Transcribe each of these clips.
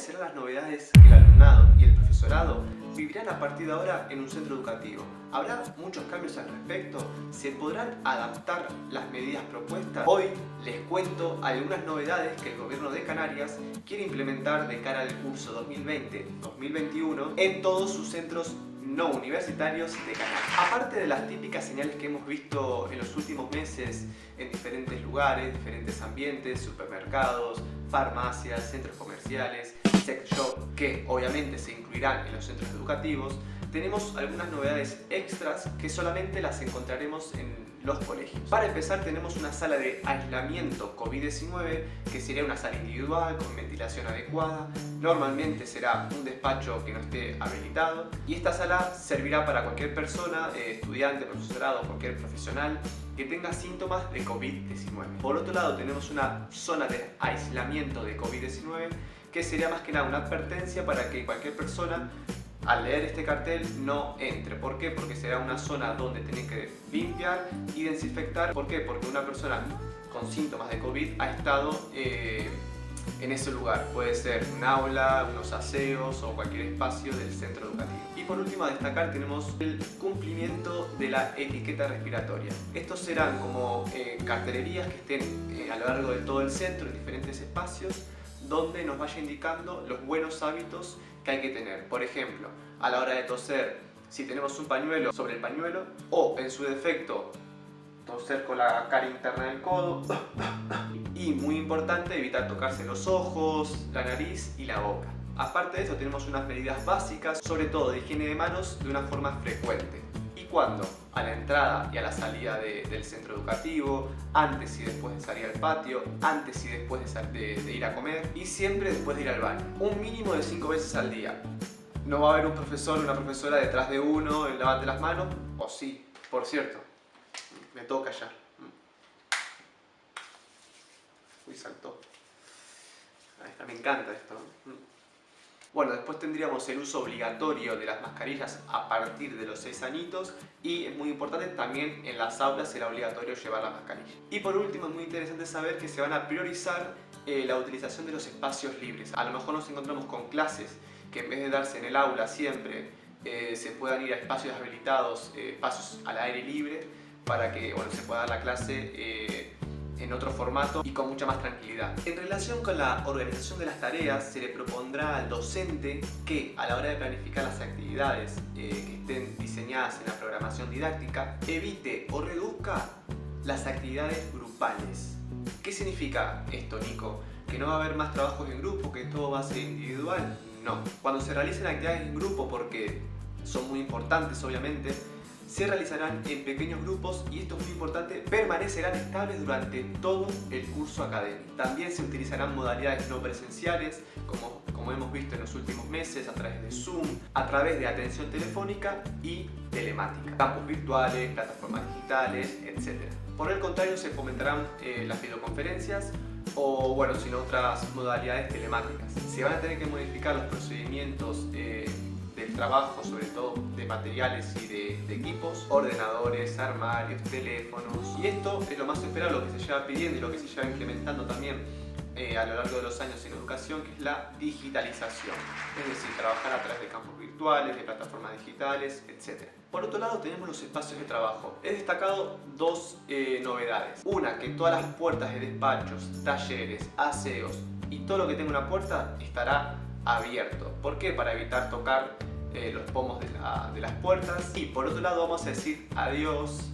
¿Cuáles serán las novedades que el alumnado y el profesorado vivirán a partir de ahora en un centro educativo? ¿Habrá muchos cambios al respecto? ¿Se podrán adaptar las medidas propuestas? Hoy les cuento algunas novedades que el Gobierno de Canarias quiere implementar de cara al curso 2020-2021 en todos sus centros no universitarios de Canarias. Aparte de las típicas señales que hemos visto en los últimos meses en diferentes lugares, diferentes ambientes, supermercados, farmacias, centros comerciales, sex shop, que obviamente se incluirán en los centros educativos, tenemos algunas novedades extras que solamente las encontraremos en los colegios. Para empezar, tenemos una sala de aislamiento COVID-19 que sería una sala individual con ventilación adecuada. Normalmente será un despacho que no esté habilitado y esta sala servirá para cualquier persona, estudiante, profesorado, cualquier profesional que tenga síntomas de COVID-19. Por otro lado, tenemos una zona de aislamiento de COVID-19 que sería más que nada una advertencia para que cualquier persona al leer este cartel no entre. ¿Por qué? Porque será una zona donde tienen que limpiar y desinfectar. ¿Por qué? Porque una persona con síntomas de COVID ha estado en ese lugar. Puede ser un aula, unos aseos o cualquier espacio del centro educativo. Y por último, a destacar tenemos el cumplimiento de la etiqueta respiratoria. Estos serán como cartelerías que estén a lo largo de todo el centro, en diferentes espacios, donde nos vaya indicando los buenos hábitos que hay que tener. Por ejemplo, a la hora de toser, si tenemos un pañuelo, sobre el pañuelo, o en su defecto, toser con la cara interna del codo. Y muy importante, evitar tocarse los ojos, la nariz y la boca. Aparte de esto, tenemos unas medidas básicas, sobre todo de higiene de manos, de una forma frecuente. ¿Y cuándo? A la entrada y a la salida del centro educativo, antes y después de salir al patio, antes y después de ir a comer y siempre después de ir al baño. Un mínimo de 5 veces al día. No va a haber un profesor o una profesora detrás de uno, lavate las manos, o sí, por cierto, me toca ya. Uy, saltó. Ahí está, me encanta esto. Bueno, después tendríamos el uso obligatorio de las mascarillas a partir de los 6 añitos y es muy importante también en las aulas será obligatorio llevar la mascarilla. Y por último es muy interesante saber que se van a priorizar la utilización de los espacios libres. A lo mejor nos encontramos con clases que en vez de darse en el aula siempre se puedan ir a espacios habilitados, espacios al aire libre para que se pueda dar la clase en otro formato y con mucha más tranquilidad. En relación con la organización de las tareas, se le propondrá al docente que a la hora de planificar las actividades que estén diseñadas en la programación didáctica, evite o reduzca las actividades grupales. ¿Qué significa esto, Nico? ¿Que no va a haber más trabajos en grupo, que todo va a ser individual? No. Cuando se realicen actividades en grupo, porque son muy importantes obviamente, se realizarán en pequeños grupos y esto es muy importante, permanecerán estables durante todo el curso académico. También se utilizarán modalidades no presenciales, como hemos visto en los últimos meses, a través de Zoom, a través de atención telefónica y telemática, campus virtuales, plataformas digitales, etc. Por el contrario, se fomentarán las videoconferencias o, sino otras modalidades telemáticas. Se van a tener que modificar los procedimientos del trabajo, sobre todo de materiales y de equipos, ordenadores, armarios, teléfonos. Y esto es lo más esperado, lo que se lleva pidiendo y lo que se lleva implementando también a lo largo de los años en educación, que es la digitalización. Es decir, trabajar a través de campos virtuales, de plataformas digitales, etc. Por otro lado tenemos los espacios de trabajo. He destacado dos novedades. Una, que todas las puertas de despachos, talleres, aseos y todo lo que tenga una puerta estará abierto. ¿Por qué? Para evitar tocar los pomos de las puertas. Y por otro lado vamos a decir adiós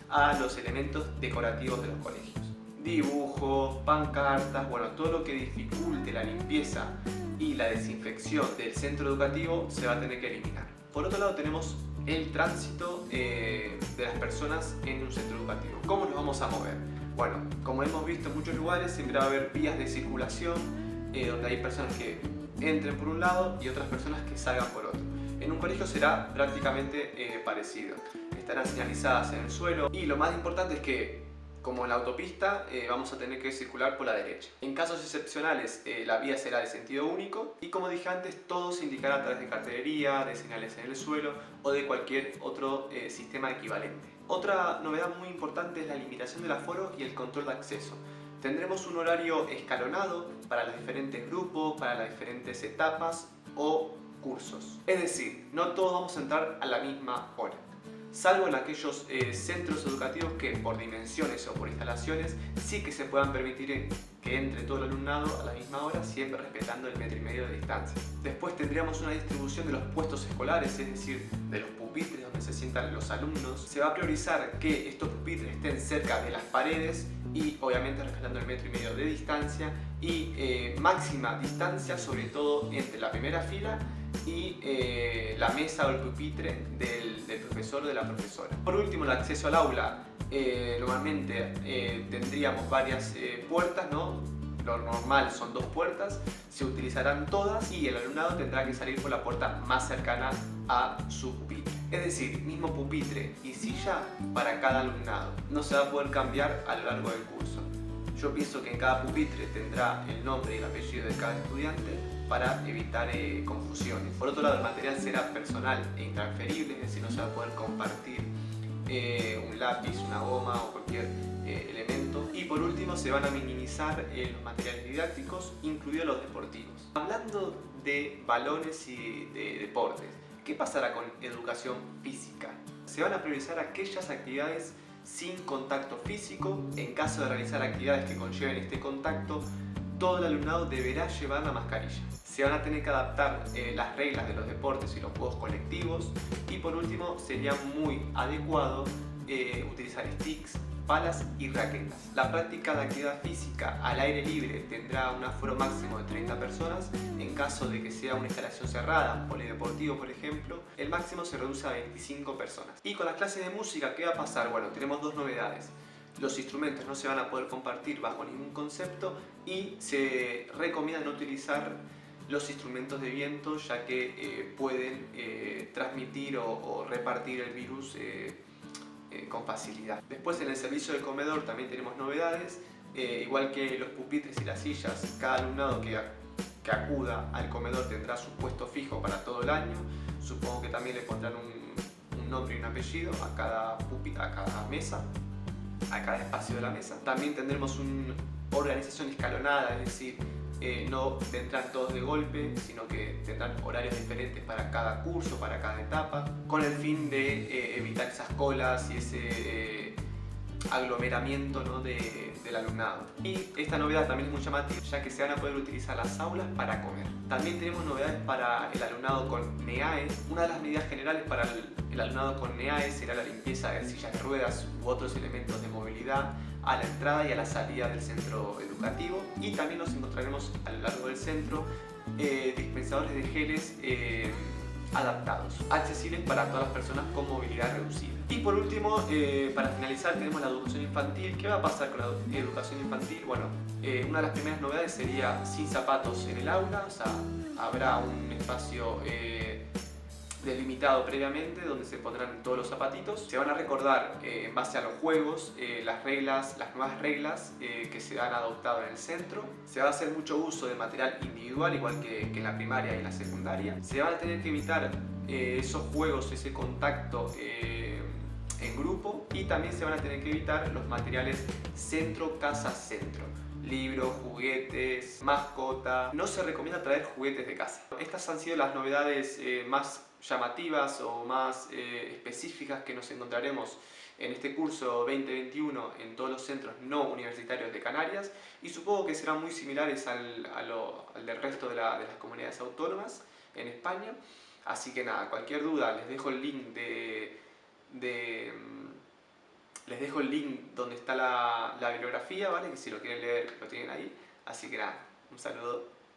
a los elementos decorativos de los colegios. Dibujos, pancartas, todo lo que dificulte la limpieza y la desinfección del centro educativo se va a tener que eliminar. Por otro lado tenemos el tránsito de las personas en un centro educativo. ¿Cómo nos vamos a mover? Bueno, como hemos visto en muchos lugares, siempre va a haber vías de circulación donde hay personas que entren por un lado y otras personas que salgan por otro. En un colegio será prácticamente parecido. Estarán señalizadas en el suelo y lo más importante es que, como en la autopista, vamos a tener que circular por la derecha. En casos excepcionales, la vía será de sentido único y, como dije antes, todo se indicará a través de cartelería, de señales en el suelo o de cualquier otro sistema equivalente. Otra novedad muy importante es la limitación del aforo y el control de acceso. Tendremos un horario escalonado para los diferentes grupos, para las diferentes etapas o cursos. Es decir, no todos vamos a entrar a la misma hora, salvo en aquellos centros educativos que por dimensiones o por instalaciones sí que se puedan permitir que entre todo el alumnado a la misma hora, siempre respetando el 1,5 metros de distancia. Después tendríamos una distribución de los puestos escolares, es decir, de los pupitres donde se sientan los alumnos. Se va a priorizar que estos pupitres estén cerca de las paredes y obviamente respetando el 1,5 metros de distancia y máxima distancia sobre todo entre la primera fila y la mesa o el pupitre del profesor o de la profesora. Por último, el acceso al aula. Normalmente tendríamos varias puertas, ¿no? Lo normal son 2 puertas, se utilizarán todas y el alumnado tendrá que salir por la puerta más cercana a su pupitre. Es decir, mismo pupitre y silla para cada alumnado. No se va a poder cambiar a lo largo del curso. Yo pienso que en cada pupitre tendrá el nombre y el apellido de cada estudiante para evitar confusiones. Por otro lado, el material será personal e intransferible, es decir, no se va a poder compartir un lápiz, una goma o cualquier elemento. Y por último, se van a minimizar los materiales didácticos, incluidos los deportivos. Hablando de balones y de deportes, ¿qué pasará con educación física? Se van a priorizar aquellas actividades sin contacto físico. En caso de realizar actividades que conlleven este contacto, todo el alumnado deberá llevar la mascarilla. Se van a tener que adaptar las reglas de los deportes y los juegos colectivos. Y por último, sería muy adecuado utilizar sticks, palas y raquetas. La práctica de actividad física al aire libre tendrá un aforo máximo de 30 personas. En caso de que sea una instalación cerrada, un polideportivo por ejemplo, el máximo se reduce a 25 personas. Y con las clases de música, ¿qué va a pasar? Bueno, tenemos 2 novedades. Los instrumentos no se van a poder compartir bajo ningún concepto y se recomienda no utilizar los instrumentos de viento, ya que pueden transmitir o repartir el virus con facilidad. Después, en el servicio de comedor también tenemos novedades. Igual que los pupitres y las sillas, cada alumnado que acuda al comedor tendrá su puesto fijo para todo el año. Supongo que también le pondrán un nombre y un apellido a cada mesa, a cada espacio de la mesa. También tendremos una organización escalonada, es decir, no vendrán todos de golpe, sino que tendrán horarios diferentes para cada curso, para cada etapa, con el fin de evitar esas colas y ese aglomeramiento, ¿no? del alumnado. Y esta novedad también es muy llamativa, ya que se van a poder utilizar las aulas para comer. También tenemos novedades para el alumnado con NEAE. Una de las medidas generales para el alumnado con NEAE será la limpieza de sillas de ruedas u otros elementos de movilidad a la entrada y a la salida del centro educativo. Y también nos encontraremos a lo largo del centro dispensadores de geles adaptados, accesibles para todas las personas con movilidad reducida. Y por último, para finalizar, tenemos la educación infantil. ¿Qué va a pasar con la educación infantil? Bueno, una de las primeras novedades sería sin zapatos en el aula, o sea, habrá un espacio delimitado previamente donde se pondrán todos los zapatitos. Se van a recordar en base a los juegos las nuevas reglas que se han adoptado en el centro. Se va a hacer mucho uso de material individual, igual que en la primaria y en la secundaria. Se van a tener que evitar esos juegos, ese contacto en grupo, y también se van a tener que evitar los materiales centro-casa-centro. Libros, juguetes, mascota. No se recomienda traer juguetes de casa. Estas han sido las novedades más llamativas o más específicas que nos encontraremos en este curso 2021 en todos los centros no universitarios de Canarias, y supongo que serán muy similares al del resto de las comunidades autónomas en España. Así que nada, cualquier duda les dejo el link les dejo el link donde está la bibliografía, ¿vale? Que si lo quieren leer lo tienen ahí. Así que nada, un saludo.